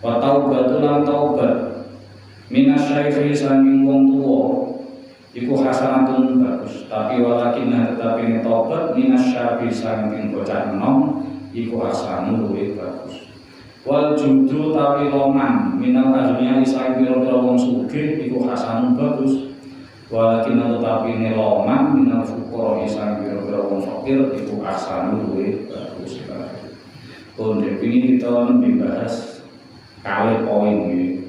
Wa taubatu lan taubat Minasyaikhi sanging wong tuwa iku hasanatun bagus, tapi walakinah tetapi tobat minasyabi sanging bocah enom iku hasanun luwih bagus. Wal judu tapi loman minal azmiya sanging pira-pira wong sugih iku hasanun bagus. Walakinah tetapi loman minal fuqara sanging pira-pira wong fakir iku hasanun luwih bagus. Pun ini kita membahas kalih poin iki.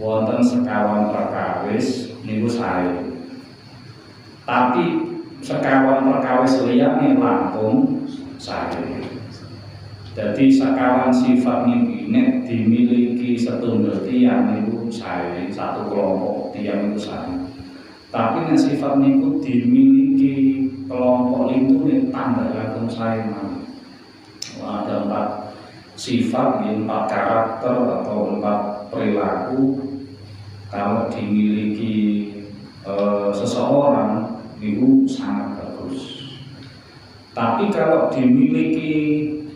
Wonten sekawan perkawis niku sae. Tapi sekawan perkawis liyane langkung sae. Jadi sekawan sifat niki nek dimiliki setunggal tiyang niku sae, satu kelompok tiyang niku sae. Tapi nek sifat niku dimiliki kelompok lintune tambah langkung sae mawon. Ada 4 sifat, 4 karakter atau 4 perilaku. Kalau dimiliki seseorang itu sangat bagus. Tapi kalau dimiliki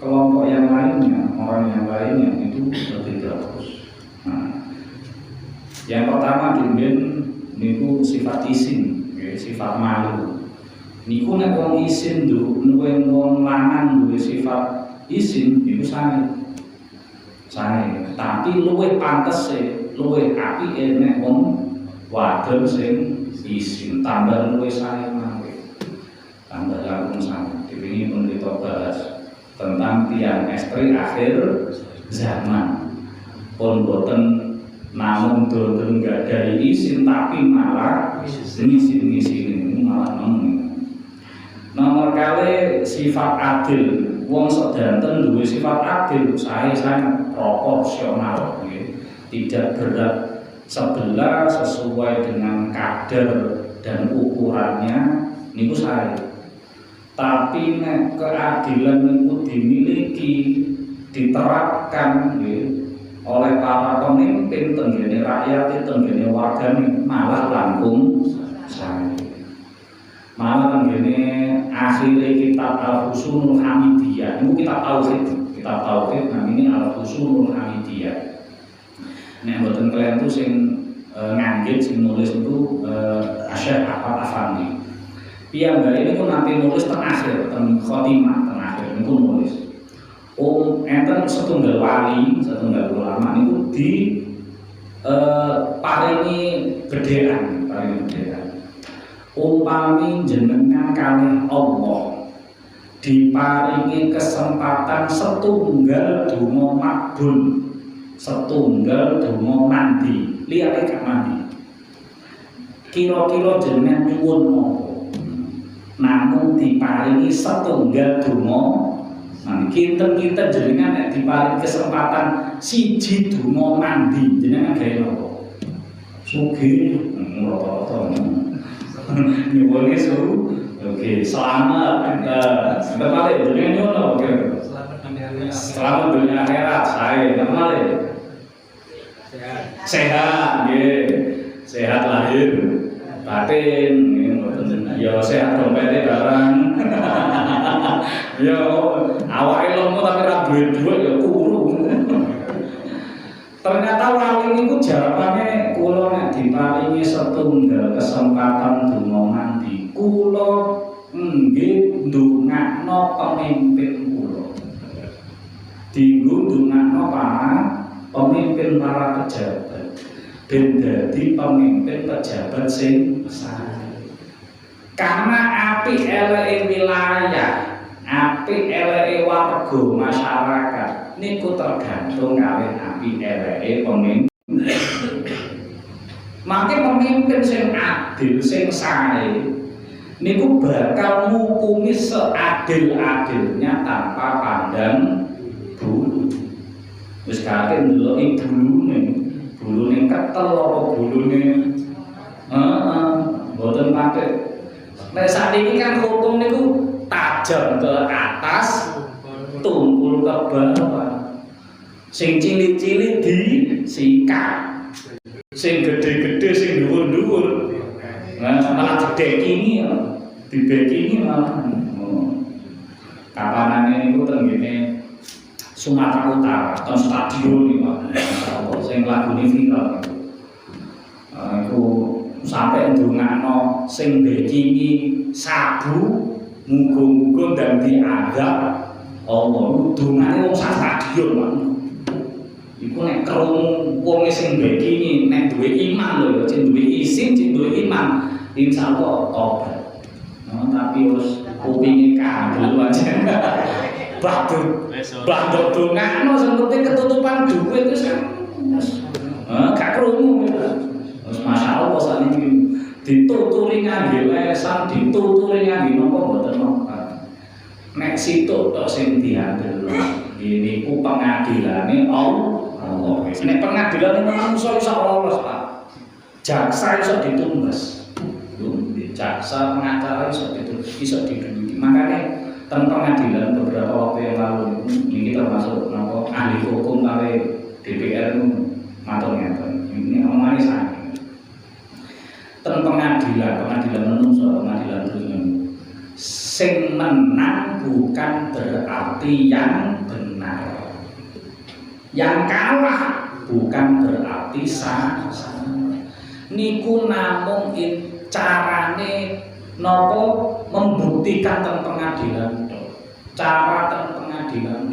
kelompok yang lainnya, orang yang lainnya itu lebih bagus. Nah, yang pertama niku sifat isin, sifat malu. Niku nek wong isin duwe wong lanang duwe sifat isin itu sae. Tapi luwih pantes luwih apike nek wong wadon sing isin tambah luwih sae mangke. Tambah langkung sae. Dipingin pun kita bahas tentang tiang estri akhir zaman. Pun boten namun boten gadai isin tapi malah isin malah nemen. Nomor kali sifat adil. Wong sedanten duwe sifat adil, saya sangat proporsional, tidak berat sebelah sesuai dengan kadar dan ukurannya niku saya. Tapi nek keadilan niku dimiliki, diterapkan oleh para pemimpin tenggene rakyat, tenggene warga malah langkung saya. Malah tenggene akhirnya kitab Al-Husunul Hamidiyah, itu kitab Tauhid namanya Al-Husunul Hamidiyah. Nek mboten kalian tuh sing nganggit sing nulis itu Syekh Ahmad Afandi. Piyambake niku nanti nulis teng akhir, teng khotimah teng akhir niku nulis. Enten setunggal wali, setunggal ulama niku di paringi bedhekan, umpami jenengan kalih Allah diparingi kesempatan setunggal donga makbul, setunggal donga mandi, liyane gak mandi. Kira-kira jenengan nyuwun napa? Namung diparingi setunggal donga mandi. Kinten-kinten jenengan nek diparingi kesempatan siji donga mandi, jenengan gawe napa? Sugih, rata-rata. Nyuwunnya suruh, oke, selamat. Kembali, jangan nyuwun, oke. Selamat dunia akhirat, saya kembali. Sehat, sehat lahir, batin, ya sehat dompetnya barang. Ya awalnya lomo tapi duit ya kurung. Ternyata wali niku jarane kula nek diparingi setunggal kesempatan donga mandi, kula nggih ndongakno pemimpin kula. Dinggo ndongakno pemimpin para pejabat. Ben dadi pemimpin pejabat sing sae. Karena apik eleke wilayah, apik eleke warga masyarakat niku tergantung kalih apik eleke pemimpin. Maka pemimpin sing adil, sing sae niku bakal ngukumi seadil-adilnya tanpa pandang bulu. Wis kate ndeloki bulune ketel apa bulune mboten patek. Nek sakniki kan hukum niku tajam ke atas, tumpul ke bawah. Sing cilik-cilik disikat, sing gede-gede, sing dhuwur-dhuwur. Malah dibekini malah. Kapanane niku tenggene Sumatera Utara, ton stadion iki, Pak. Sing lagune viral. Iku sampai ndongakno sing bekingi sabu muga-muga dadi adab Allah. Dongane wong sak stadion Pak. Iku nek krungu wong sing bekingi nek duwe iman lho, cek duwe isin, cek duwe iman, insyaallah tobat. Tapi wis kupinge kandel aja. Bandut dongakno sing penting ketutupan duit wis gak krungu. Masyaallah sakniki dituturi ngangge lesan, dituturi ngangge napa mboten napa. Nek situk tok sing diandel. Niku pengadilane Allah. Nek pengadilane manungsa iso lolos, Pak. Jaksa iso ditumbas. Jaksa pengacara iso diduduki. Makanya tentang pengadilan beberapa waktu yang lalu ini termasuk napa ahli hukum kali DPR matur ngeten. Ini omongane sange. Tentang pengadilan menungso, pengadilan dunia. Sing menang bukan berarti yang benar. Yang kalah bukan berarti salah. Niku namung carane napa membuktikan tentang pengadilan. Cara tentang pengadilan.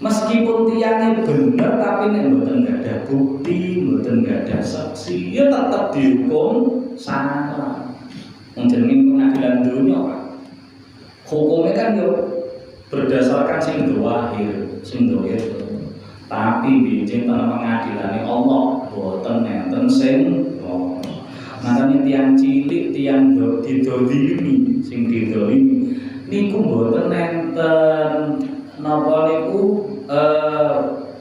Meskipun tiangnya benar tapi nek mboten ada bukti, mboten ada saksi, ya tetap dihukum salah. Jenenge pengadilan dunia, Pak. Hukumnya kan yo berdasarkan sing zahir, tapi bijing tentang pengadilan Allah boten nenten sing makanya tiang cilik, tiang didolimi, sing didolimi niku boten nenten napa niku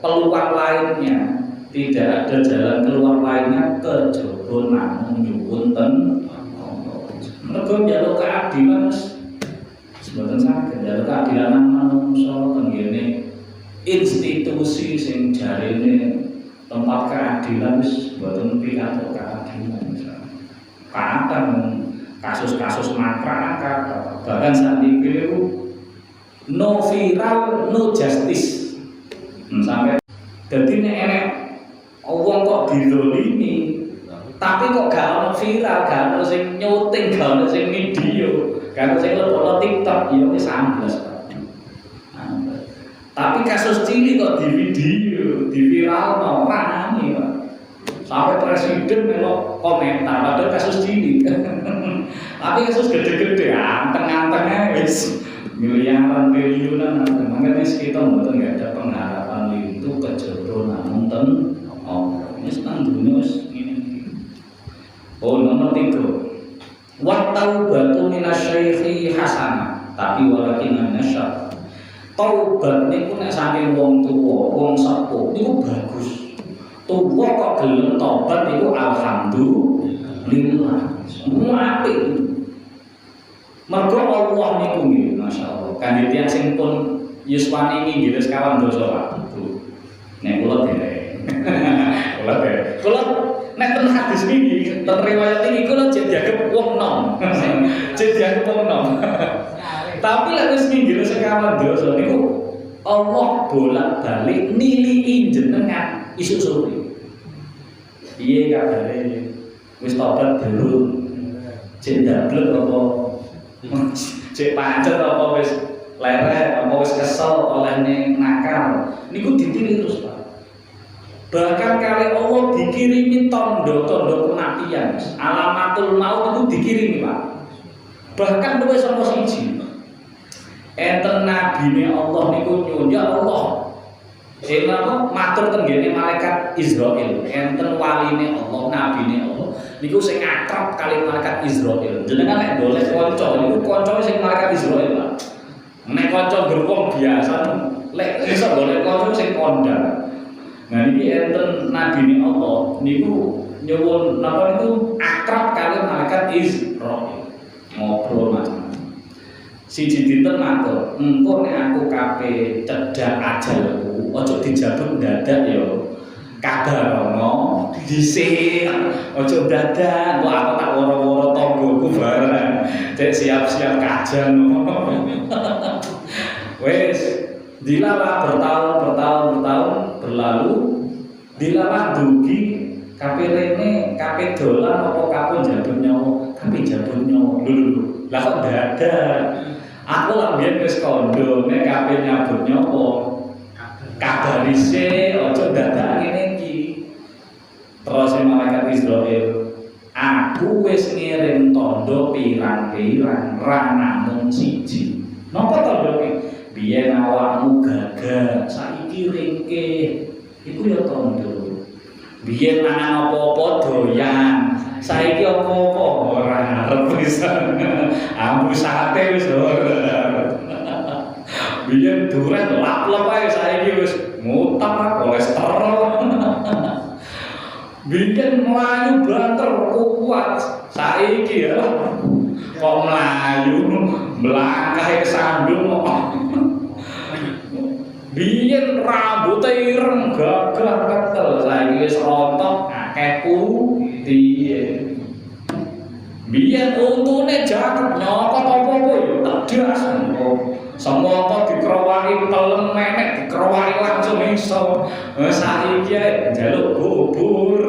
peluang lainnya, tidak ada jalan keluar lainnya kejaba namung nyuwun ten mergo njaluk keadilan mboten saged njaluk keadilan manungsa tenggene institusi sing jarine tempat keadilan wis mboten pikantuk keadilan. Kadang kasus-kasus masyarakat bahkan saat ini no viral no justice sampai jadi enek wong kok didolimi tapi kok gak ono viral, gak ono sing nyuting, gak ono sing video, gak ono sing lebokno TikTok, ya wis amblas. Tapi kasus cilik kok di video, di viral rame Pak. Sampai presiden melok komentar padahal kasus cilik. Tapi kasus gede-gede anteng-antengnya wis miliaran triliunan, makanya kita mboten nggak ada pengharapan itu kejero namung ten wis nang dunya wis ngene. Oh, nomor 3. Wa taubatu minasyaikhi hasanah, tapi walakin nasyar. Taubat niku nek saking wong tuwa, wong sepuh niku bagus. Tuwa kok gelem taubat niku alhamdulillah. Apik. Mergo Allah niku nggih masyaallah. Kanthi tiyang sing pun yuswani nggih sekawan dosa Pak. Nek kula derek. Kula nek ten hadis niki, ten riwayat niki kula jek dianggep wong nom. Jek dianggep wong nom. Tapi lek wis nggih sekawan dosa niku Allah bolak-balik nilii jenengan isuk sore. Piye kabare? Wis tobat belum? Jek ndablek apa? Jek pancet apa wis leret apa wis kesel olehne nakal? Niku ditilik terus, Pak. Bahkan kali Allah dikirimi tondo-tondo kematian, alamatul maut itu dikirimi, Pak. Bahkan luwih saka siji. Enten nabine Allah niku nyuwun ya Allah. Napa matur tenggene malaikat Israil, enten waline Allah, nabine Allah. Niku sing akrab kali malaikat Israil. Jenengan nek golek kanca niku kancane sing malaikat Israil, Pak. Nek kanca gerwong biasa lek iso golek kanca sing kondang. Nah niki enten nabine Allah niku nyuwun napa niku akrab kali malaikat Israil. Ngobrol macam siji dinten matur, engko nek aku kape cedhak ajalku, aja dijabut dadak ya. Kabarono dhisik, aja dadak, kok aku tak woro-woro tanggoku bareng. Cek siap-siap kajan. Wes, dilalah bertahun berlalu, dilalah dugi Kape rene, kape dolan apa kape jabut nyawa, kape jabut nyawa dulu. Lah kok dadak? Aku lah biyen wis kondo nek kape nyabut nyawa. Kabarise aja dadak ngene iki. Terus malaikat Israil, aku wis ngirim tondo pirang-pirang ra namung siji. Napa tondo iki? Biyen awakmu gagah, saiki ringkih. Iku ya tondo. Biyen mangan apa-apa doyan, saiki apa-apa ora arep pisan. Ambu sate wis ora. Biyen duren lap-lap ae saiki wis ngutak kolesterol. Biyen mlayu banter kuat, saiki ya kok mlayu mlangkahe sandung kok. Biyen rambute ireng gagah ketel, saiki wis rontok akeh putih. Biyen untune jaket nyokot apa-apa ya tedas. Semangka dikrowaki telem menek dikrowaki langsung iso. Saiki njaluk bubur.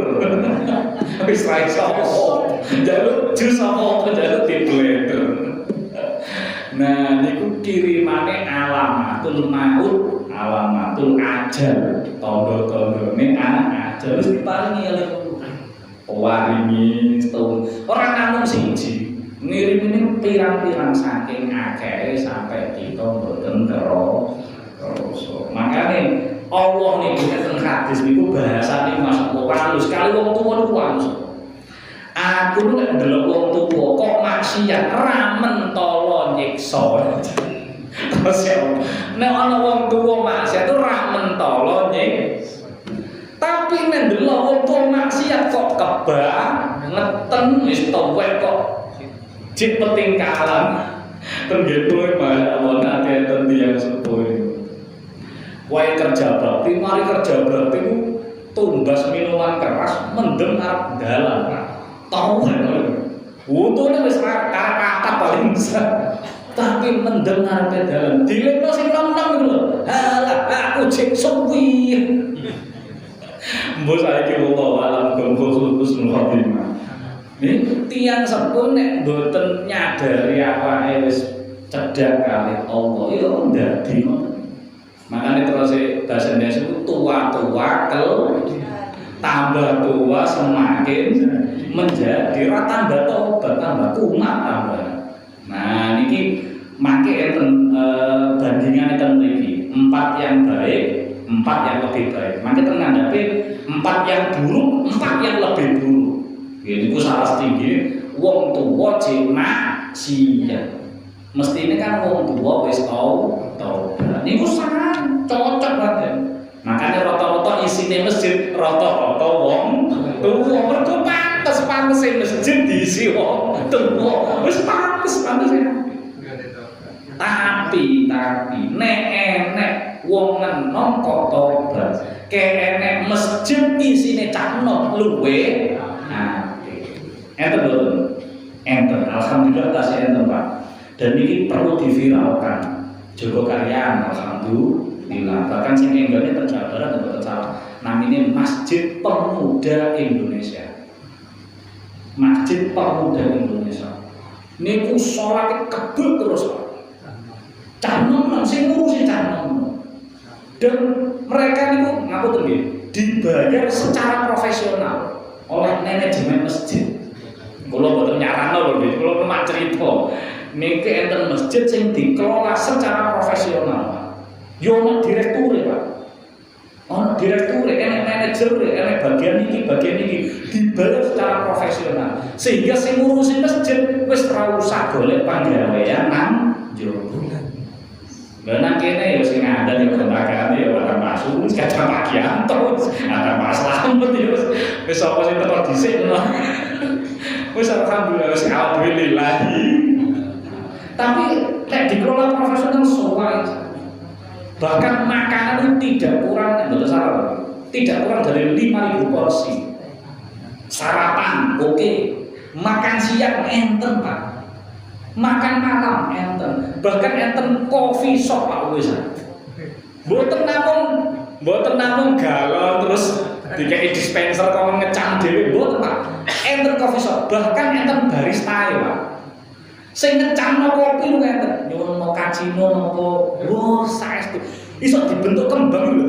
Wis ra iso. Njaluk jus apa njaluk diblender. Nah niku kirimane alamatul maut, alamatul ajal. Tondo-tondone ajal wis diparingi oleh waringi setahun. Orang namung siji. Ngirim ini pirang-pirang saking akeh sampai kita mboten terus. Makane Allah niku teng hadis niku bahasane masuk halus kali wong tuwa niku halus. Aku nek ndelok wong tuwa kok maksiat ra mentolo nyiksa. Terus ya, nek ana wong tuwa maksiat ra mentolo nyiksa. Tapi nek ndelok wong tuwa maksiat kok kebak ngeten wis tuwek kok cip petingkalan tenggepul banyak wanita yang sepuh wae kerja bakti, mari kerja bakti itu tumbas minuman keras mendem arep dalan tau kan untune wis kata paling besar tapi mendem arep dalan dilekno sing nom-nom lho halah aku cek suwi mbok saiki wallah alam kumpul husnul khotimah. Ini tiang sepuh nek mboten nyadari awake wis cedhak kali Allah ya ndadi ngono. Makane terus bahasa Indonesia itu tua-tua tambah tua semakin menjadi tambah tobat tambah kumat tambah. Nah niki mangke enten bandingan enten mriki 4 yang baik 4 yang lebih baik. Mangke ten ngandhape 4 yang buruk 4 yang lebih buruk. Ini ku salah tinggi, wong tua cina sia. Mesti ini kan wong tua wis tau. Ini ku sangat cocok banget. Makanya rata-rata isine masjid rata-rata wong tua. Mergo pantes masjid diisi wong tua. Wis pantes. Tapi nek wong enom kok tobat. Enek masjid isine cah enom luwe. Enten, alhamdulillah tasih enten Pak. Dan ini perlu diviralkan. Joko Karyan, alhamdulillah. Bahkan sing enggone teng Jawa Barat mboten salah. Namine Masjid Pemuda Indonesia. Masjid Pemuda Indonesia. Niku salate kebet terus Pak. Canom sing ngurusi canom. Dan mereka niku ngapunten nggih, dibayar secara profesional oleh manajemen masjid. Kalau betul nyarano lho, kalau cuma cerita, niki enten masjid sing dikelola secara profesional. Yo ono direktur Pak. Ono direktur, enek manajer, enek bagian iki dibayar secara profesional. Sehingga sing ngurusin masjid wis ora usah golek panggawean nang njero. Lah nang kene ya sing ada di kontakane ya ada masuk wis kacang bagian terus ada masalah ya wis apa sing teko dhisik ngono. Wis alhamdulillah wis alhamdulillah. Tapi nek dikelola profesional sesuai. Bahkan makanan itu tidak kurang tidak kurang dari 5.000 porsi. Sarapan oke. Makan siang enten Pak. Makan malam enten. Bahkan enten coffee shop Pak wis. Mboten namung galon terus Dikei dispenser kok ngecam dhewe mboten Pak. Enten coffee shop, bahkan enten barista Pak. Sing ngecamno kopi lu enten, nyuwun cappuccino napa, wah saestu. Iso dibentuk kembang lho.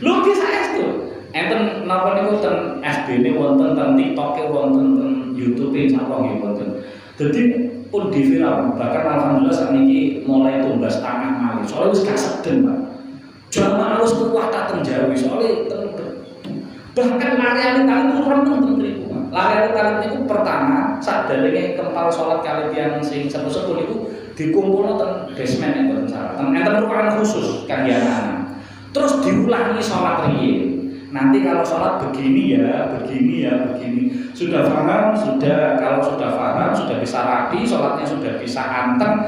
Lho ki saestu. Enten napa niku ten FB-ne wonten, ten TikTok-e wonten, ten YouTube-e sapa nggih wonten. Dadi pun diviral, bahkan alhamdulillah sakniki mulai tumbas tangan malih. Soale wis gak sedeng, Pak. Jamaah wis kuwat teng Jawi, soale bahkan larian kali itu renteng mriku. Larian kali niku pertama sadèrènge kempal salat kali tiyang sing sepuh-sepuh niku dikumpulno teng basement enten salah. Enten ruangan khusus kangge anak-anak. Terus diulangi salat riyin. Nanti kalau sholat begini ya, begini ya, begini. Sudah paham, sudah kalau sudah paham, sudah bisa rapi, sholatnya sudah bisa anteng,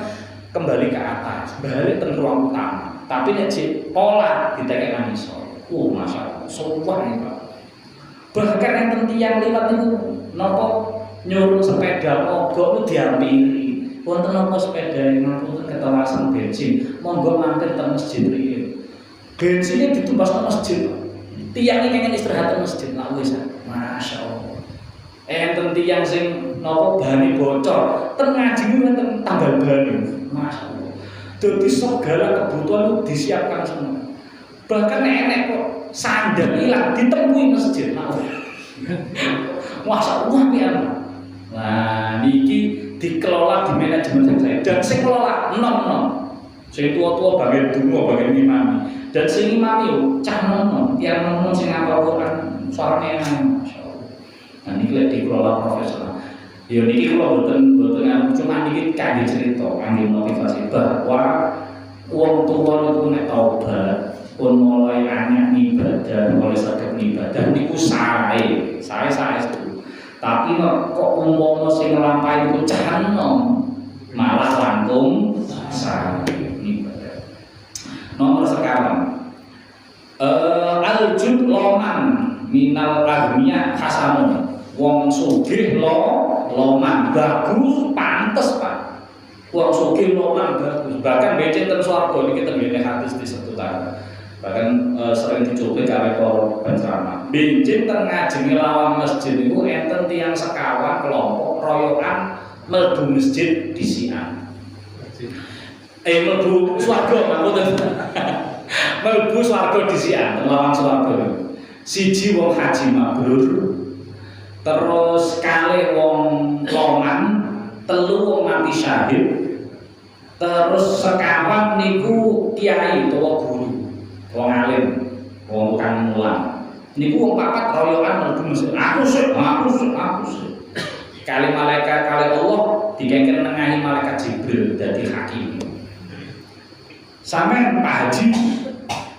kembali ke atas, balik ke ruang utama. Tapi nek pola ditekan iso. Masya Allah, sopan nih Pak. Bahkan yang tiang liwat itu, nopo nyuruh sepeda mogok itu diambil. Wonten nopo sepeda yang ngapunten ketelasan bensin, monggo mampir ke masjid riyin. Bensinnya ditumbas ke masjid. Tiangnya pengen istirahat di masjid, nak wis. Masya Allah. Enten tiang sing nopo bani bocor, ngaji enten tanggal bani. Masya Allah. Jadi segala kebutuhan itu disiapkan semua. Bahkan enek kok sandal hilang ditemui masjid. Masya Allah pian. Nah, niki dikelola di manajemen saya dan sing kelola nom. Sing tua-tua bagian dungo, bagian imami. Dan sing imami yo cah nom, tiang nom sing ngapal Quran suarane enak. Masyaallah. Nah niki lek dikelola profesional. Ya niki kula boten cuma niki kangge cerita, kangge motivasi bahwa wong tuwa niku nek taubat pun mulai anyar ibadah, mulai saged ibadah niku sae itu. Tapi kok umpama sing nglampahi niku cah nom malah langkung sae. Nomor sekarang al-jud loman minal agniya hasanun. Wong sugih loman bagus pantes Pak. Wong sugih loman bagus. Bahkan becek ten swarga niki tembene hadis disebutkan. Bahkan sering dicoba karo para penceramah. Becek ten ngajenge lawang masjid niku enten tiyang sekawan kelompok royokan mlebu masjid disian. Mlebu swarga maksudnya. Mlebu swarga disian, lawan swarga. Siji wong haji mabrur, terus kalih wong loman, telu wong mati syahid, terus sekawan niku kiai utawa guru, wong alim, wong kang mulang. Niku wong papat royokan mlebu masjid. Aku sih. Kali malaikat kali Allah dikengken nengahi malaikat Jibril dadi hakim. Sampeyan Pak Haji,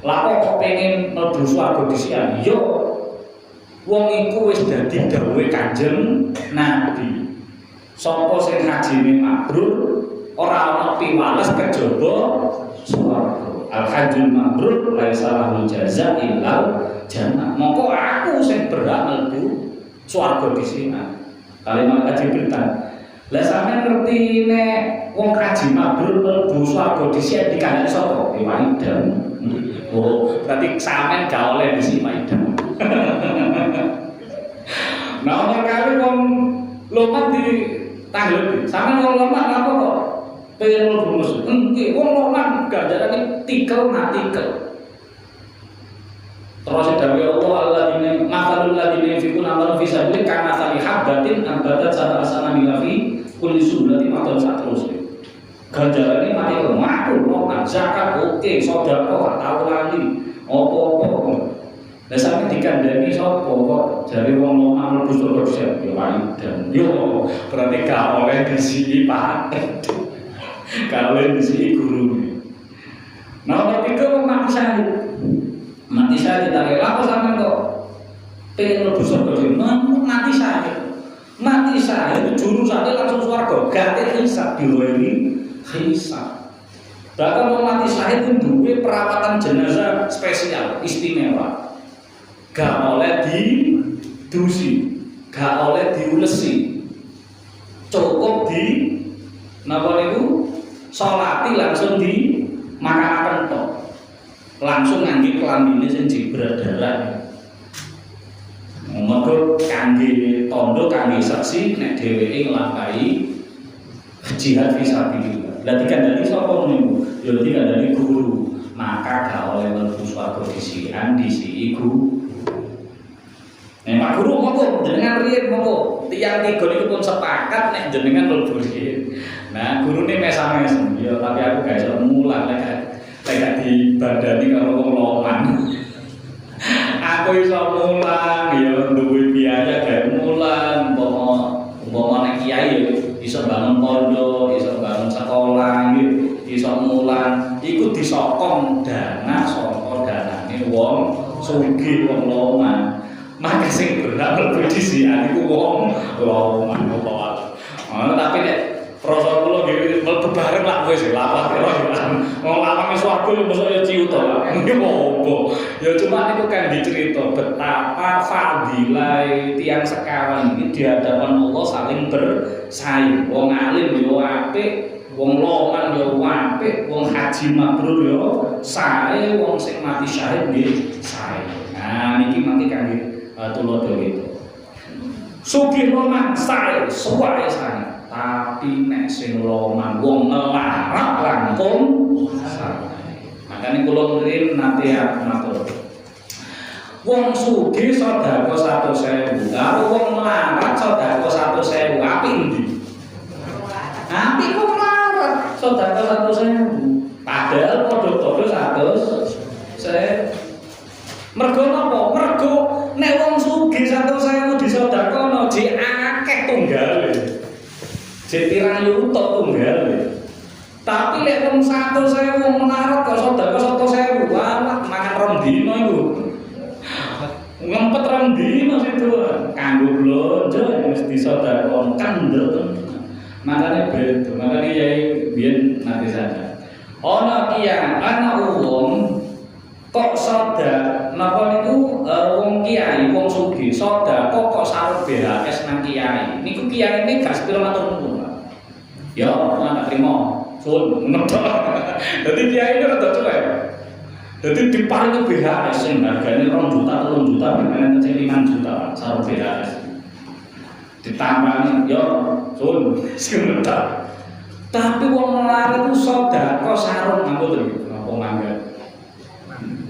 lha kok pengen mlebu swarga disian? Yo. Wong iku wis dadi dawuhe Kanjeng Nabi. Sapa sing hajine mabrur ora ana piwales kejaba swarga. Al-hajjul mabrur laisa lahu jazaa illa jannah. Mongko aku sing berhak mlebu swarga disian. Kalimat Jibril tan. Lah sampeyan ngerti nek wong kaji mabrur mlebu swarga disian dikandani sapa? Iwaidan. Oh, berarti sampeyan gak oleh disi Iwaidan. Nah, orang kali wong loman di tanggal. Sampeyan wong loman apa kok? Pengen mlebu masjid. Engke wong loman ganjarane tikel matikel. Terus dawuh Allah alladzina mathalul ladzina yunfiquna amwalahum fi sabilillah kamathali habbatin ambatat sab'a sanabilafi kulli sunnatin atau satrus. Ganjarane mati matur loman zakat oke, sedekah tau lali apa-apa. Lah sampe dikandani sapa kok jare wong loman mlebu surga dhisik ya walidan. Yo berarti gak oleh disiki Pak. Gak oleh disiki guru. Nah, ketika wong mati saya ditarik apa sampean kok pengen mlebu surga mati saya itu jurusane langsung swarga gak hisab diweni hisab. Bahkan mau mati saya itu duwe perawatan jenazah spesial istimewa, gak oleh didusi, gak oleh diulesi, cukup di napa niku salati langsung di makanaken tok. Langsung ngangge kelambine sing jibrat darah. kangge tondo kangge saksi nek dheweke nglampahi jihad fisabilillah. Lah dikandani sapa niku? Ya dikandani guru. Maka gak oleh mlebu swarga disian disi guru. Pak Guru monggo jenengan riyen monggo. Tiyang tiga niku pun sepakat nek jenengan mlebu riyen. Nah, gurune mesam-mesem. Ya tapi aku gak iso mulang lek dibandani karo wong loman. Aku iso mulang ya duwe biaya gawe mulang, umpama nek kiai ya iso bangun pondok, iso bangun sekolah gitu, iso mulang. Iku disokong dana saka danane wong sugih wong loman. Maka sing berhak mlebu disian iku wong loman apa wae. Tapi nek rasa kula nggih mlebu bareng lak wis lapat kira. Wong awake swarga yo mosok yo ciut to. Nggih opo. Ya cuma niku kan dicerita betapa fadilah tiyang sekawan ini di hadapan Allah saling bersaing. Wong alim yo apik, wong loman yo apik, wong haji mabrur yo sae, wong sing mati syahid nggih sae. Nah niki mangke kangge tulodo itu. Sugih loman sae, suwae sae. Tapi nek sing loman wong ngelarak langkung sae. Makane kula ngirim nate matur. Wong sugih sedekah 100.000, karo wong ngelarak sedekah 100.000, apik ndi? Apik kok ngelarak sedekah 100.000. Padahal padha-padha 100.000. Mergo napa? Mergo nek wong sugih 100.000 disedekahno jek akeh tunggale. Jek pirang yuta tunggale. Tapi lek wong 100.000 wong melarat kok sedekah 100.000, wah makan rong dino iku. Ngempet rong dino situ. Kanggo blonjo wis disedekahno kandel. Makane beto, makane yai biyen nanti saja. Ana kiyang ana wong kok sedekah napa niku wong kiai wong sugih sedekah kok sarep BHS nang kiai. Niku kiai ini gak sepiro matur nuwun. Ya, ora trimo. Sun mentok. Dadi kiai ini rada cuek. Dadi diparingi BHS sing hargane 2 juta, 3 juta, ben 5 juta sarep BHS. Ditambani yo sun sing mentok. Tapi wong melarat itu sedekah sarung ngampun napa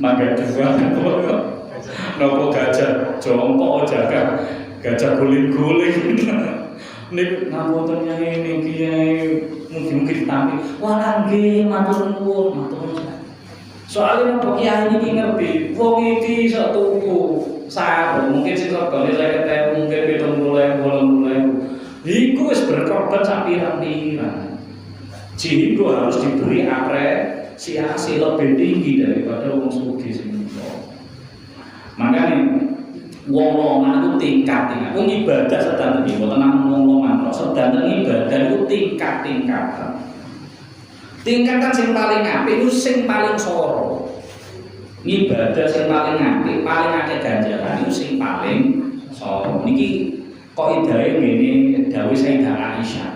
mangga dua nopo gajah jongkok jaga gajah guling-guling nih ngapunten ini kiai mungkin ditampi wah nggih matur nuwun soalnya nopo kiai ini ngerti wong iki iso tuku sarung mungkin sing regane 50.000 mungkin 70.000 iku wis berkorban sak pirang-pirang jiwa harus diberi apresiasi lebih tinggi daripada wong sugih sing makanya wong loman itu tingkat-tingkat. Wong ibadah sedang iki mboten namung wong loman, sedang ibadah itu tingkat-tingkatan. Tingkatan sing paling apik itu sing paling soro. Ibadah sing paling apik, paling akeh ganjaran itu sing paling soro. Niki kaidahe ngene dawuh Sayyidah Aisyah.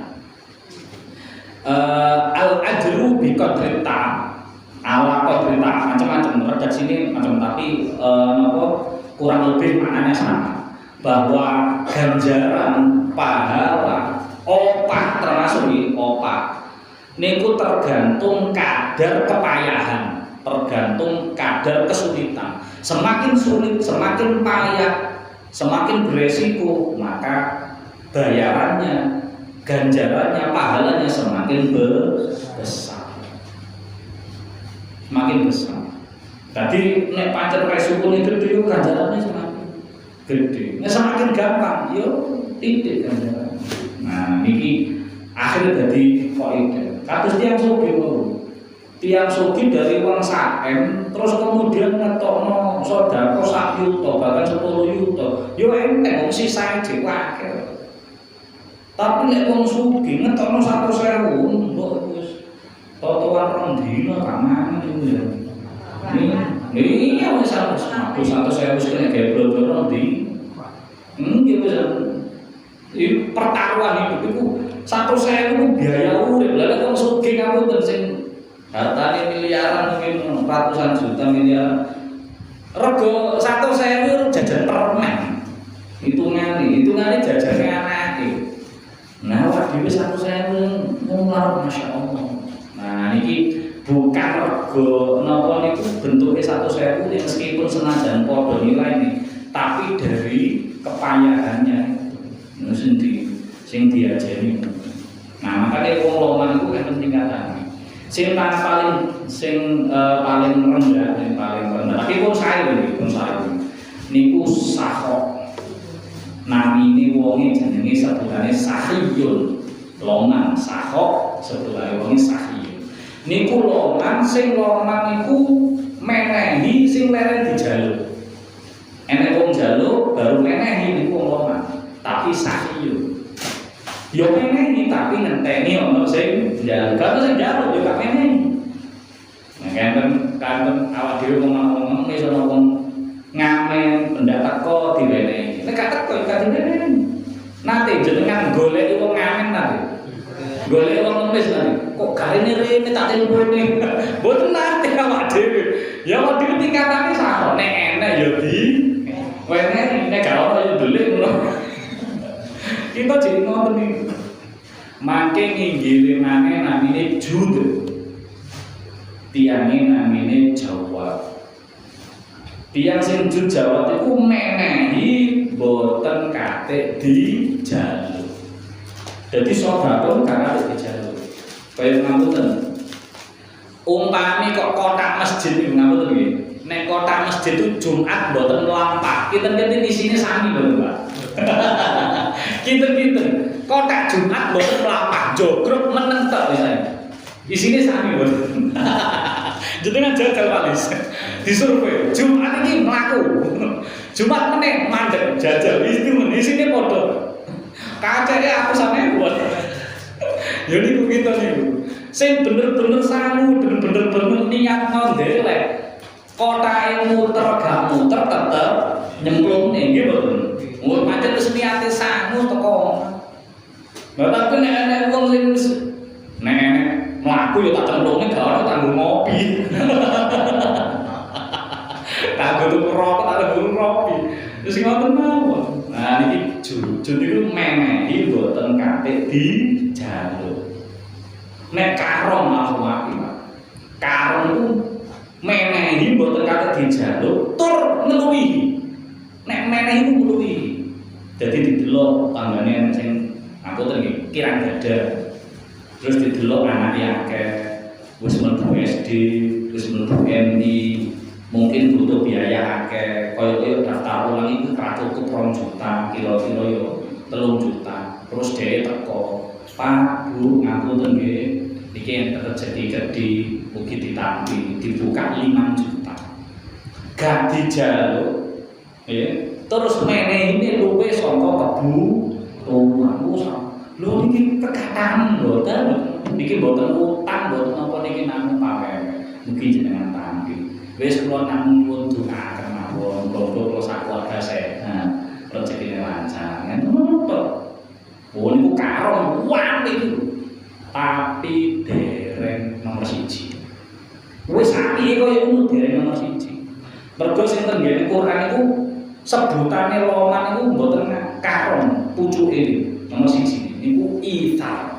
Al-ajru bi qadri ta'am. Ala qadri ta'am macam-macam redaksi ini macam tapi napa kurang lebih maknanya sama bahwa ganjaran pahala opah termasuk di opah niku tergantung kadar kepayahan, tergantung kadar kesulitan. Semakin sulit, semakin payah, semakin beresiko, maka bayarannya, ganjarannya, pahalanya semakin besar. Semakin besar. Jadi nek pancen resiko itu gede, ganjarannya semakin gede. Nek semakin gampang, yo titik ganjaran. Nah, ini akhirnya jadi kaidah. Kados tiyang sugih tiang sugih dari uang saem, terus kemudian ngetokno sedekah 1 yuta, bahkan 10 yuta. Yo enteng wong sisae dhewe akeh. Tapi nek wong sugih ngetokno 100.000, mbok wis totoan rong dina gak mangan iku ya. Iya wis 100.000 kena gawe blodoro ndi. Nggih wis. Iki pertaruhan hidup iku 100.000 ku biaya urip. Lah nek wong sugih ngapunten sing hartane miliaran mungkin ratusan juta miliar. Rego 100.000 jajan permen. Hitungane iki, hitungane jajane anake. Nah, awak dhewe 100.000 nglar masyaallah. Nah, niki bukan rego napa niku bentuke 100.000 meskipun senajan padha nilainya, tapi dari kepayahannya sing diajeni. Nah, makanya wong loman iku enten tingkatane. Sing paling rendah, tapi pun saya niku sahok. Namine wonge jenenge sebutane sahiyun. Loman sahok sebutane wonge sahiyun. Niku loman sing loman niku menehi sing leren dijaluk. Enek wong jaluk baru menehi niku loman, tapi sahiyun. Yo menehi tapi ngenteni ana sing njaluk. Kalau sing njaluk yo gak menehi. Nah, kan awak dhewe ngomong iso wong ngamen pendak teko diwenehi. Nek gak teko gak diwenehi. Nate jenengan golek wong ngamen nate. Golek wong ngemis nate. Kok garene rene tak telpone. Mboten nate awak dhewe. Ya awak dhewe tingkatane sak nek enek yo di wenehi nek gak ono yo delik ngono. Kita jadi ngoten iki. Mangke nginggile maneh namine jud. Tiange namine jawab. Tiang sing jud jawab iku menehi boten kate dijaluk. Dadi sedekah gak kate dijaluk. Kaya ngapunten. Umpami kok kotak masjid iki ngapunten nggih. Nek kotak masjid itu Jumat boten lampah. Kinten-kinten isine sami lho, Pak. Kinten-kinten kotak Jumat boten lampah, jogrok meneng tok isine. Isine sami boten. Jenengan jajal walis. Disurvei, Jumat iki mlaku. Jumat meneh mandeg jajal isine padha. Kaceke aku sampe buat. Ya niku kita niku. Sing bener-bener sangu, bener-bener niat ndelek. Kotake muter gak muter tetep nyemplungne nggih mboten. Mun pancen wis niate sangu teko. Lah tapi nek wong sing nek mlaku ya tak cemplungne gak ono tanggung ngopi. Tak kudu rokok, tak kudu ngopi. Terus ngoten mawon. Nah niki jujur niku menehi mboten kate dijaluk. Nek karong malah wapi, Pak. Karong iku menehi mboten kate dijaluk, tur ngeluwihi. Nek menehi iku ngeluwihi. Dadi didelok tanggane sing aku ten iki kirang gada. Terus didelok anake akeh, wis mlebu SD, wis mlebu MI, mungkin butuh biaya akeh. Kaya daftar ulang iku ra cukup 2 juta, kira-kira yo 3 juta. Terus dhewe teko, "Pak, Bu, ngapunten nggih, iki enten jadi mugi ditampi, dibuka 5 juta." Gak dijaluk. Terus menehine luwih saka kebutuhan. Lho niki kekatan mboten, niki mboten utang, mboten apa niki namung pamer. Mugi jenengan tampi. Wis kula namung nyuwun dongaken mawon, muga-muga sak keluarga sehat, rezekine lancar. Ngono to. Oh niku karong wae niku. Tapi dereng nomor 1. Wis saiki koyo ngono dereng nomor 1. Mergo sing tenggene Quran iku sebutane loman iku mboten karong pucuke nomor 1. Niku ithar.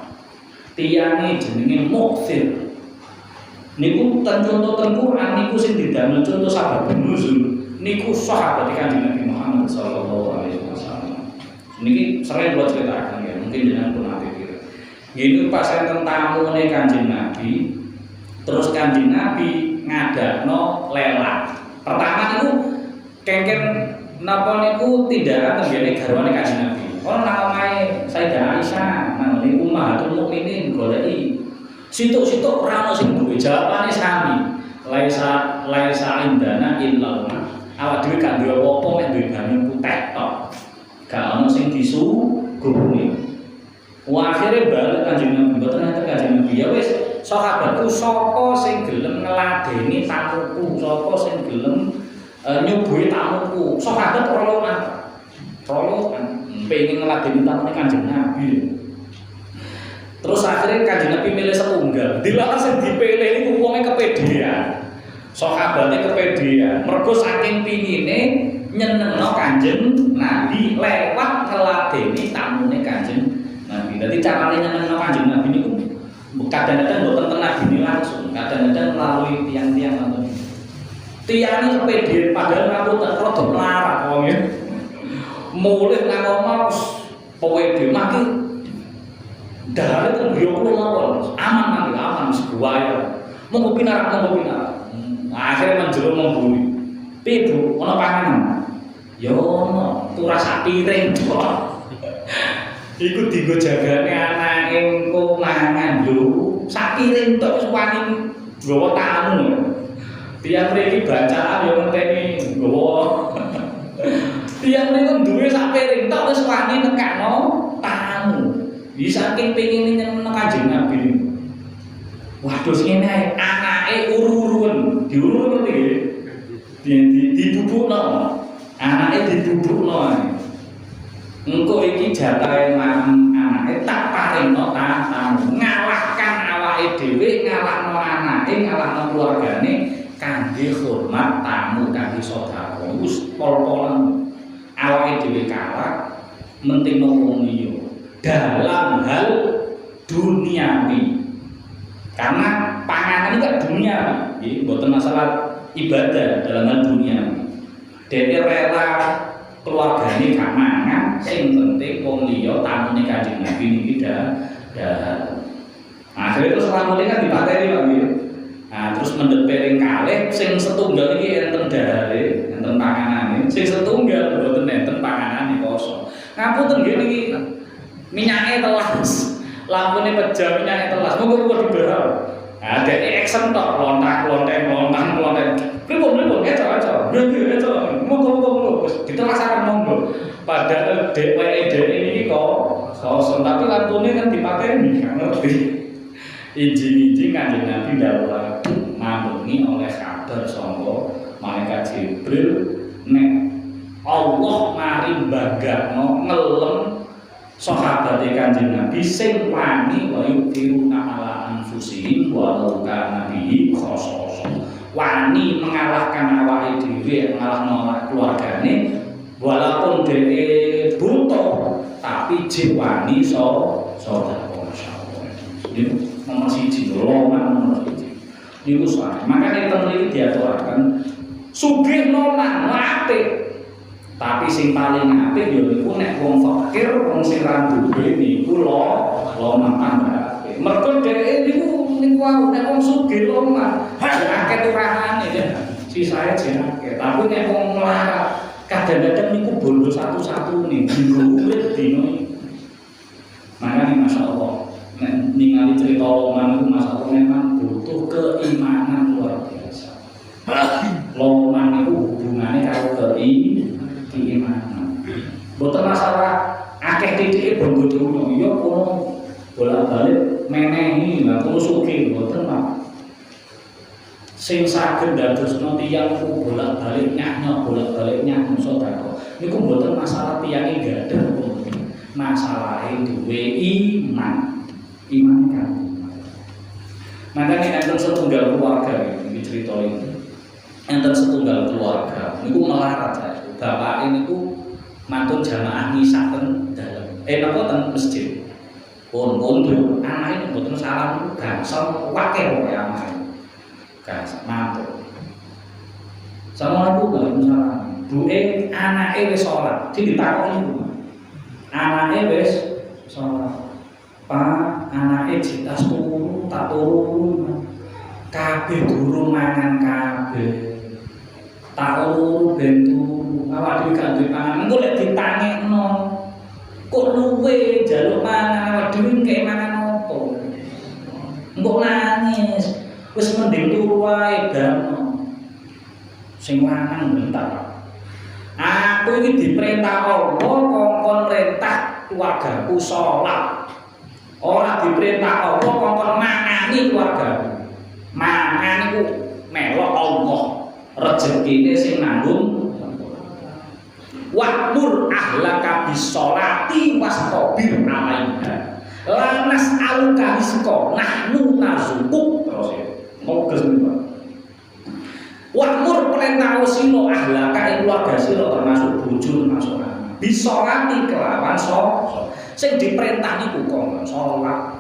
Tiyange jenenge mukfir. Niku ten contoh ten Quran niku sing didamel contoh sahabat nuzul. Niku sahabat Kanjeng Nabi Muhammad sallallahu alaihi wasallam. Niki sering buat ceritakan ya, mungkin jenengan pun ate kira. Gini pas enten tamune Kanjeng Nabi, terus Kanjeng Nabi ngadakno lelang. Pertama niku kengken napa niku tindakan tenggene garwane Kanjeng Nabi. Ono nang omahe Sayyidah Aisyah, nang Ummahatul Mukminin goleki. Situk-situk ora ono sing duwe jawabane sami. Laisa indana illallah. Awak dhewe gak duwe apa-apa nek duwe banyu kutek tok. Gak ono sing disuguhne. Akhire balik Kanjeng Nabi, mboten enten Kanjeng Nabi. Ya wis, sahabatku sapa sing gelem ngladeni tamuku, sapa sing gelem nyuguhi tamuku. Sahabat roloan. Pengen ngeladeni tamune Kanjeng Nabi. Terus akhirnya Kanjeng Nabi milih setunggal. Dilalah sing dipilih niku wonge kepedean. Sahabate kepedean. Mergo saking pingine nyenengno Kanjeng Nabi lewat teladene tamune Kanjeng Nabi. Dadi carane nyenengno Kanjeng Nabi niku kadang-kadang mboten ten Nabi langsung, kadang-kadang melalui tiang-tiang ngoten. Tiang iki pede padahal ngapunten rada melarat wong ya. Mulih nang omah wis pede maki dahare teng griya kula mawon. Aman wis buaya. Monggo pinarak. Akhire menjero membuli. Piye Bu, ana panganan? Ya ono, turas sak piring tok. Iku dienggo jagane anake engko mangan lho. Sak piring tok wis wani nggawa tamu. Tiyang mriki bacaan ya ngenteni nggawa. Tiyang mriki duwe sak piring tok wis wani nekakno tamu. Iki saking pengine nyenengno Kanjeng Nabi. Waduh sing ngene anake uru-uruan, diuru ngerti nggih? Dibubukno. Anake dibubukno. Engko iki jatahe anake tak paringno tamu. Ngalahkan awake dhewe, ngalahno anake, ngalahno keluargane kangge hormat tamu, kangge sedekah. Wis pol-polan awake dhewe kalah mentingno wong liya dalam hal duniawi. Karena panganan ini kan dunia, bukan masalah ibadah dalam hal dunia. Jadi rela keluarganya gak mangan, sing penting wong liya tamune Kanjeng Nabi niki dah. Akhirnya terus lamune kan dipateni Pak nggih. Nah, terus mendhet piring kalih sing setunggal iki enten dahare, enten panganane. Sing setunggal mboten enten panganane kosong. Ngapunten nggih niki minyake telas. Lampune pejam minyake telas. Monggo dibarang. Nah, dek action tok lontak-lontek. Pripun eco. Monggo. Ditelasaken monggo. Padahal dheweke niki kok kosong tapi lampune kan dipateni, ngerti. Injing-injing Kanjeng Nabi dawuh mambengi oleh kabar sangka malaikat Jibril nek Allah mari bagakno ngelem sahabate Kanjeng Nabi sing wani wa yutiruna ala anfusihim walau kana bihi khossos. Wani mengalahkan awake dhewe, mengalahno keluargane walaupun dhewe butuh tapi jiwani sedekah masyaallah. Ini nomor 1 nomor 1. Niku sae. Makane teng mriki diaturaken sugih noman apik. Tapi sing paling apik ya niku nek wong fakir, wong sing ra duwe niku loman apik. Mergo dhek niku nek wong sugih loman, akeh turahane ya. Sisae jenenge. Tapi nek wong melarat, kadang-kadang niku bondo satu-satu nih, dinggo urip dino iki. Makane masyaallah, nek ningali cerita loman niku masyaallah memang butuh keimanan luar biasa. Loman niku hubungane karo keimanan. Boten masalah akeh titike bongo dunya, ya kono bolak-balik menehi, lha kono sugih boten Pak. Sing saged dadosno tiyang ku bolak-balik nyahno sedekah. Niku boten masalah tiyange gadah, masalahe duwe iman kan. Makane enten setunggal keluarga iki crita iki. Enten setunggal keluarga niku melarat saya. Bapak ini ku mantun jamaah ngisaken dalem. Napa ten masjid. Pun yo anake mboten salah niku gangsal wakil kok anake. Gangsal mantun. Assalamualaikum warahmatullahi wabarakatuh. Duke anake wis salat, ditakoni ku. Anake wis salat. Pak, anake jitas turu, tak turu. Kabeh durung mangan kabeh. Tak turu ben turu. Awak dhewe gak duwe pangan. Engko lek ditangekno kok luwe njaluk mangan awak dhewe engke mangan apa? Engko nangis. Wis mending turu wae damno. Sing lanang bentar. Aku iki diperintah Allah kongkon perintah keluargaku salat. Ora diperintah Allah kongkon mangani keluargaku. Mangan iku melok Allah. Rezekine sing nanggung. Wa'mur ahlaka bis-sholati wastabir 'alaiha. Lanas aluka rizqa nahnu narzuquk. Terus ya. Moga Wa'mur perintah sira ahlaka ing keluarga sira termasuk bojo termasuk anak. Bisolati kelawan sing diperintah niku kok salat.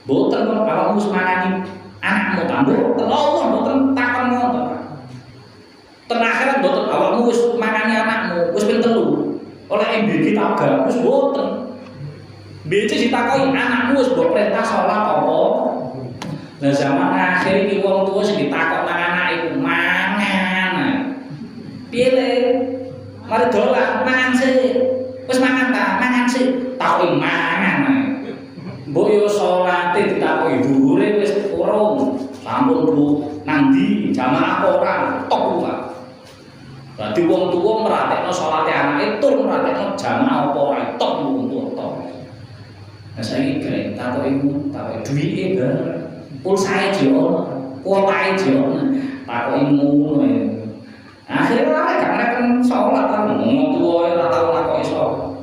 Mboten kok awakmu wis mangani anakmu tambah Allah mboten takon ngoten. Ten akhirat mboten awakmu wis mangani anakmu wis ping 3. Oleh MBG tabak wis mboten. Becik ditakoki anakmu wis mbok perintah salat apa? Lah zaman akhir iki wong tuwa sing ditakok nang anak iku mangan. Piye le? Mari dolan mangan sik. Wis mangan ta? Mangan sik. Takoki mangan. Mbok yo salate ditakoki dhuwure wis urung. Sampun Bu nang ndi? Jamaah ora tok wae. Dadi wong tuwa meratekno salate anake tur meratekno jamaah apa ora tok wong tuwa tok. Nah saiki kene takoki duwike bareng. Pulsae jo, kuotae jo, takoki ngono ya. Akhire ora gak neken salat ta ngomong tuwa ora tau nakoki sapa.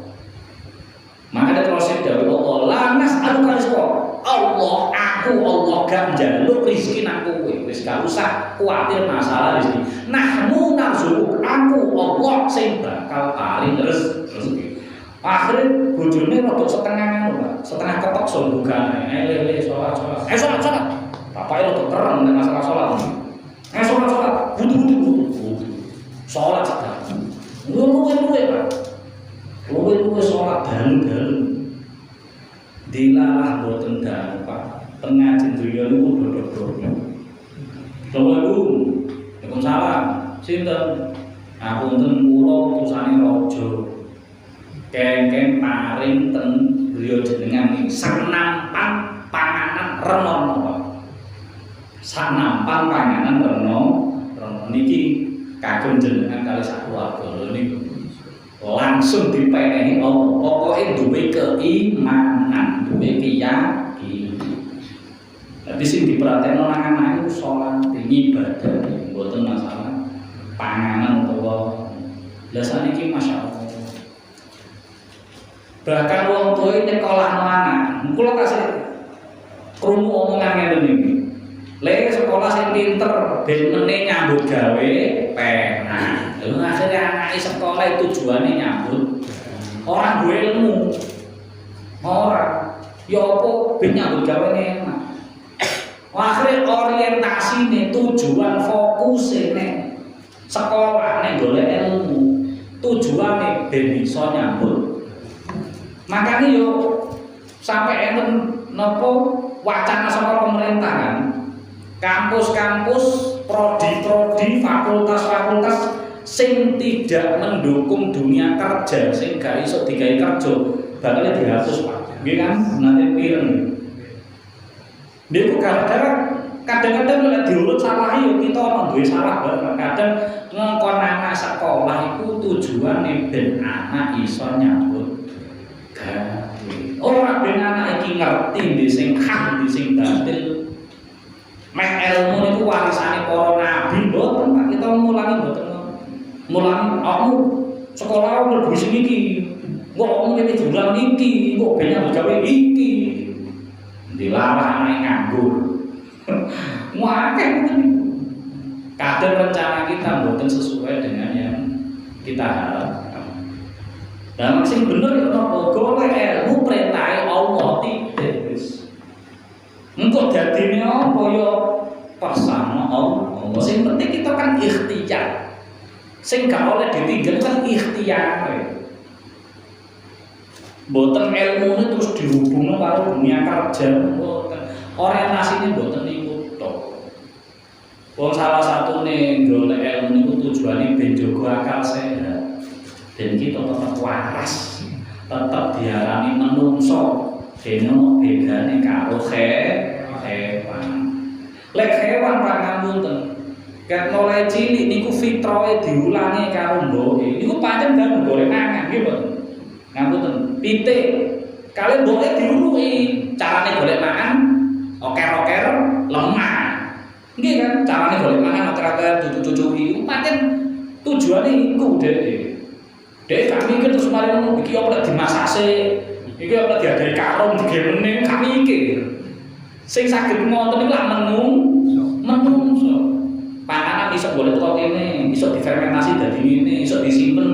Maka terus dawuh Allah, "Lanas al-rizqa." Allah gak njaluk rezeki nang kowe. Wis gak usah kuwatir masalah rezeki. Nahnu narzuquk, aku Allah sing bakal paring rezeki. Akhirnya bojone rada setengah ngono, Pak. Setengah ketok sombongane. Lele salat. Salat. Bapake rada tereng nek masalah salat. Salat. Butuh. Salat sedang. Luwe, Pak. Luwe salat dalu. Dilalah mboten dalu, Pak. Tengah jendriya niku dodok-dodok. Assalamualaikum. Waalaikumsalam. Sinten? Ngapunten kula utusane raja. Kengken paring ten griya jenengan iki sanampan panganan renono. Sanampan panganan renono niki kagem jenengan kali sak keluarga niku. Langsung dipenehi Allah. Pokoke duwe keimanan, duwe keyakinan. Dadi sing diperhatekno nang anak iku salat, ibadah, mboten masalah panganan utawa lha saniki masyaallah. Bahkan wong tuwa nyekolahno anak. Kula kasih krungu omongan ngene iki. Le sekolah sing pinter ben meneh nyambut gawe penak. Lha akhire anake sekolah tujuane nyambut ora duwe ilmu. Ora. Ya apa ben nyambut gawe enak. Akhire orientasine tujuan fokuse nek sekolah nek golek ilmu. Tujuane ben iso nyambut. Makanya yo sampai enten nopo wacana saka pemerintahan kampus-kampus, prodi-prodi, fakultas-fakultas sing tidak mendukung dunia kerja sing gak iso digawe kerja bakal dihapus Pak. Nggih kan? Nanti pireng. Niku gara-gara kadang-kadang nek diurut salah yo kita ono duwe salah banget. Kadang ngongkon anak sekolah iku tujuane ben anak iso nyambut ora ben anak iki ngerti ndi sing hak ndi sing batil. Mek ilmu niku warisane para nabi mboten Pak, kita mulangi mboten. Mulangi aku sekolah mlebu sing iki. Kok ngene jumlah iki, kok ben gawe iki. Dilarang anak nganggur. Muake ngoten. Kadang rencana kita mboten sesuai dengan yang kita harapkan. Dan sing bener ya napa golek ilmu perintahe Allah tidak wis. Engko dadine apa ya persama Allah. Sing penting kita kan ikhtiar. Sing gak oleh ditinggal kan ikhtiar. Mboten ilmune terus dihubungno karo dunia kerja mboten. Orientasine mboten niku tok. Wong salah satune golek ilmu niku tujuane ben jaga akal sehat. Dan kita tetap waras, tetap diarani menungso, dene bedane karo hewan. Lek hewan pangapunten, ket mulai cilik niku fitrahe diulangi karo mboke. Niku pancen gak golek mangan nggih mboten. Ngapunten, pitik kali mboke diuruhi, carane golek mangan oker-oker lemah. Nggih kan, carane golek mangan oker-oker cucu-cucu pancen tujuane iku dhewe. Dek kami mikir terus mari ngono iki apa dimasake, iki apa diadai karung digemene kami mikir. Sing saged ngoten niku lak menungso. Panganan iso golek teko kene, iso difermentasi dadi ngene, iso disimpen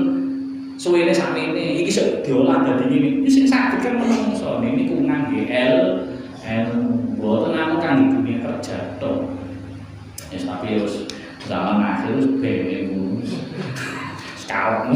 suwene sakmene, iki iso diolah dadi ngene. Iki sing saged kan menungso niku ngangge mboten namung kangge dunia kerja tok. Tapi wis zaman akhir wis ben sekarang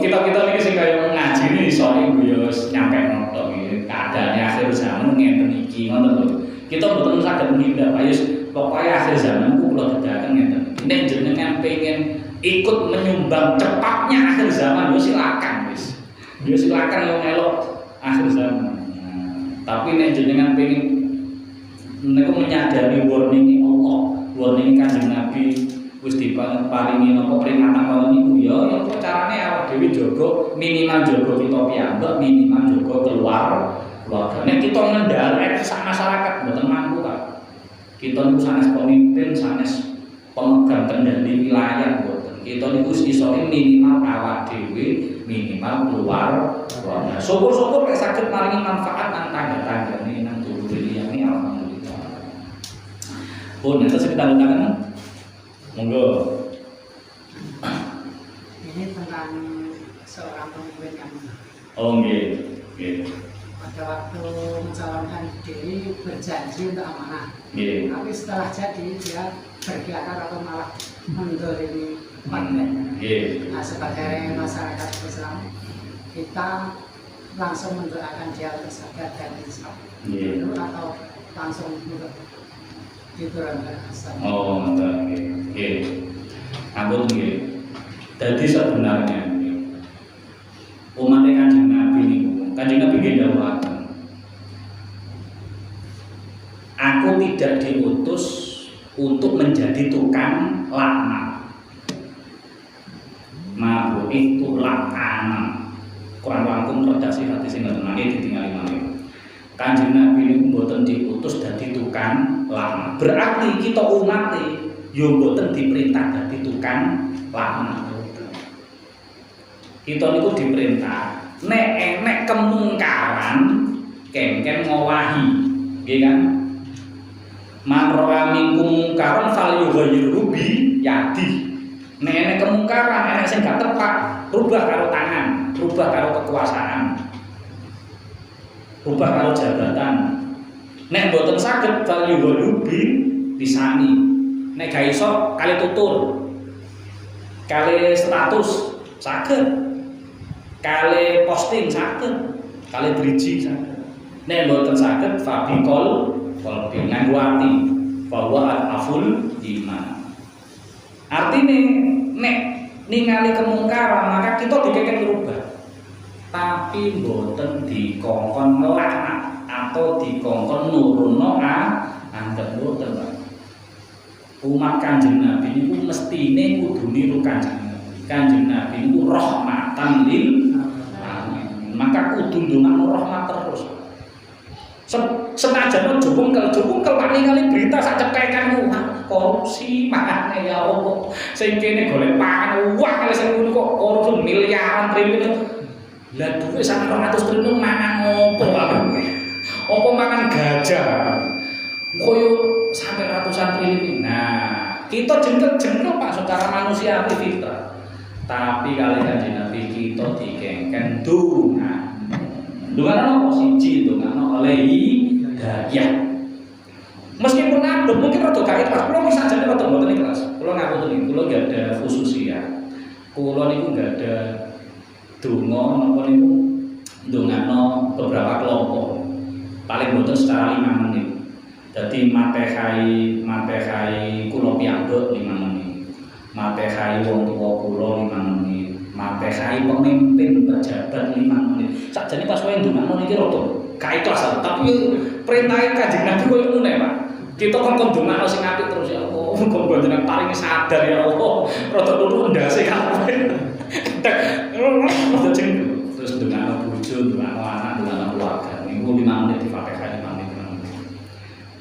kita ini sih kayak ngaji ini soalnya gue nyampe nonton gitu keadaannya akhir zaman ngeten iki ngoten lho kita betul saged menghindar ayo pokoknya akhir zaman ku kula dedaken ngeten nek jenengan pengen ikut menyumbang cepatnya akhir zaman yo silakan yo melok akhir zaman tapi nek jenengan pengen niku menyadari warning Allah warning Kanjeng Nabi wis diparingi napa peringatan kala niku ya carane awak dhewe jaga minimal jaga kita piyambak minimal jaga keluarga nek kita ngendhalek sak masyarakat mboten mampu Pak kita niku sanes pemimpin sanes pemegang kendali wilayah mboten kita niku iso minimal awak dhewe minimal keluarga syukur-syukur nek saged maringi manfaat nang tangga-tanggane nang dulur liyane alhamdulillah pun nek sekitar tangan monggo. Ini tentang seorang pemimpin yang nggih. Pada waktu mencalonkan diri berjanji untuk amanah. Nggih. Tapi setelah jadi dia berkhianat atau malah mendolimi partainya. Nggih. Nah, sebagai masyarakat Islam kita langsung mendoakan dia untuk sabar dan insaf. Nggih. Atau langsung untuk diturunkan asal. Oh, nggih. Ampun nggih. Dadi sebenarnya umat Kanjeng Nabi niku, Kanjeng Nabi nggih dawuhaken. Aku tidak diutus untuk menjadi tukang laknat. Mabuk itu laknat. Kurang langkung redaksi hati sing ngoten mangke ditingali mangke. Kanjeng Nabi niku mboten diutus dadi tukang laknat. Berarti kita umat yo mboten diperintah dadi tukang laknat. Kita niku diperintah nek enek kemungkaran kengken ngowahi, nggih kan? Man ra'a minkum mungkaran falyughayyirhu bi yadi. Nek enek kemungkaran, enek sing gak tepat, rubah karo tangan, rubah karo kekuasaan. Rubah karo jabatan. Nek mboten saged falyughayyirhu bi lisani. Nek gak iso kali tutur, kali status saged, kali posting saged, kali driji saged. Nek mboten saged fabikol qalbi nganggo ati, bahwa al-aful iman. Artine nek ningali kemungkaran maka kita dikeken rubah. Tapi mboten dikongkon ngelaknat atau dikongkon nurunno anggap mboten, Pak. Umat Kanjeng Nabi niku mestine kudu niru Kanjeng Nabi. Kanjeng Nabi niku rahmatan lil alamin. Maka kudu ndongakno rahmat terus. Senajan jupungkel kali berita sak cekekan korupsi makane ya Allah. Sing kene golek pangan wah kali sing ngono kok korupsi miliaran triliun. Lah dhuwit sak 200 triliun mangan opo Pak? Opo mangan gajah? Koyo sampai ratusan triliun. Nah, kita jengkel Pak secara manusia fitrah. Tapi kali Kanjeng Nabi kita dikengken donga. Donga siji donga oleh hidayah. Meskipun abot mungkin rada gak ikhlas, kula bisa jane rada mboten ikhlas. Kula ngapunten, kula gak ada khususiat. Kula niku gak ada donga napa niku ndongakno beberapa kelompok. Paling mboten secara 5 menit. Jadi matehai kula piyambak 5 menit. Matehai wong tuwa kula 5 menit. Matehai pemimpin pejabat 5 menit. Sakjane pas kowe ndongakno niki rada gak ikhlas, tapi perintah Kanjeng Nabi koyo ngene, Pak. Kita kon ndongakno sing apik terus ya Allah. Muga panjenengan paringi sadar ya Allah. Rada kudu ndase kabeh. Terus ndongakno bojo, ndongakno anak, ndongakno keluarga. Niku 5 menit di Fatihah 5 menit.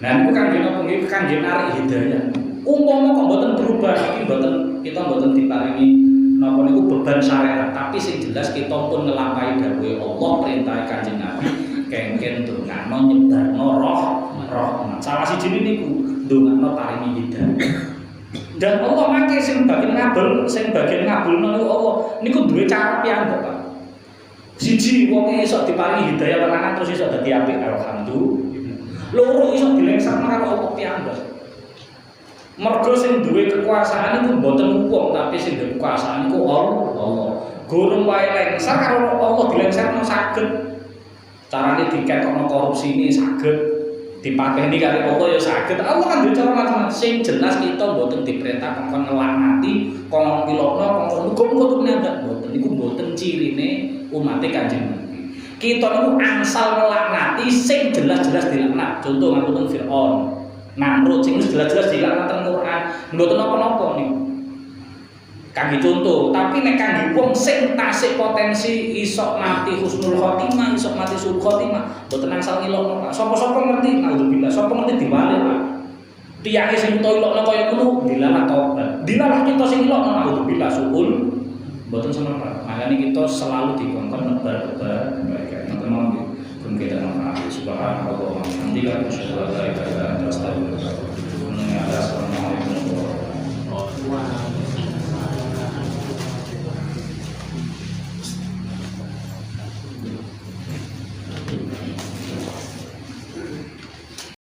Nah, niku kangge napa nggih kangge narik hidayah. Umpama kok mboten berubah, iki kita mboten diparingi napa niku beban syariat, tapi sing jelas kita pun ngelampahi dawuhe Allah perintah Kanjeng Nabi kengken ndongakno nyebarno rahmat. Salah siji niku ndongakno paringi hidayah. Dan Allah mangke sing bagian ngabul niku Allah niku duwe cara piyambak, Pak. Siji wong iso diparingi hidayah lanang terus iso dadi apik alhamdulillah. Loro iso dilengsarno karo Allah piyambak. Mergo sing duwe kekuasaan iku mboten wong tapi sing duwe kekuasaan iku Allah. Gurung wae lengsar karo Allah dilengsarno saged. Carane diketokno korupsi ini saged. Dipateni kali Allah ya saged. Allah kan duwe cara macam-macam. Sing jelas kita mboten diperintah kongkon ngelaknati, kongkon pilokno, kongkon muga-muga nyandak mboten. Iku mboten cirine umat Kanjeng Nabi. Kita niku angsal ngelaknati sing jelas-jelas dilaknat. Contoh ngapunten Firaun, Namrud sing jelas-jelas dilaknat teng Quran. Mboten napa-napa niku. Kangge contoh, tapi nek kangge wong sing tasik potensi iso mati husnul khotimah, iso mati suul khotimah, mboten angsal ngilokno Pak. Sapa-sapa ngerti naudzubillah, sapa ngerti diwale Pak. Tiyake sing ilokno kaya ngono dilalah tobat. Dilalah kita sing ilokno naudzubillah suul mboten semerap. Makane kita selalu dikongkon nebar-nebar kebaikan. Teman-teman pun kita maaf subhanallah wa bihamdihi asyhadu an la ilaha illa anta astaghfiruka wa atubu ilaik.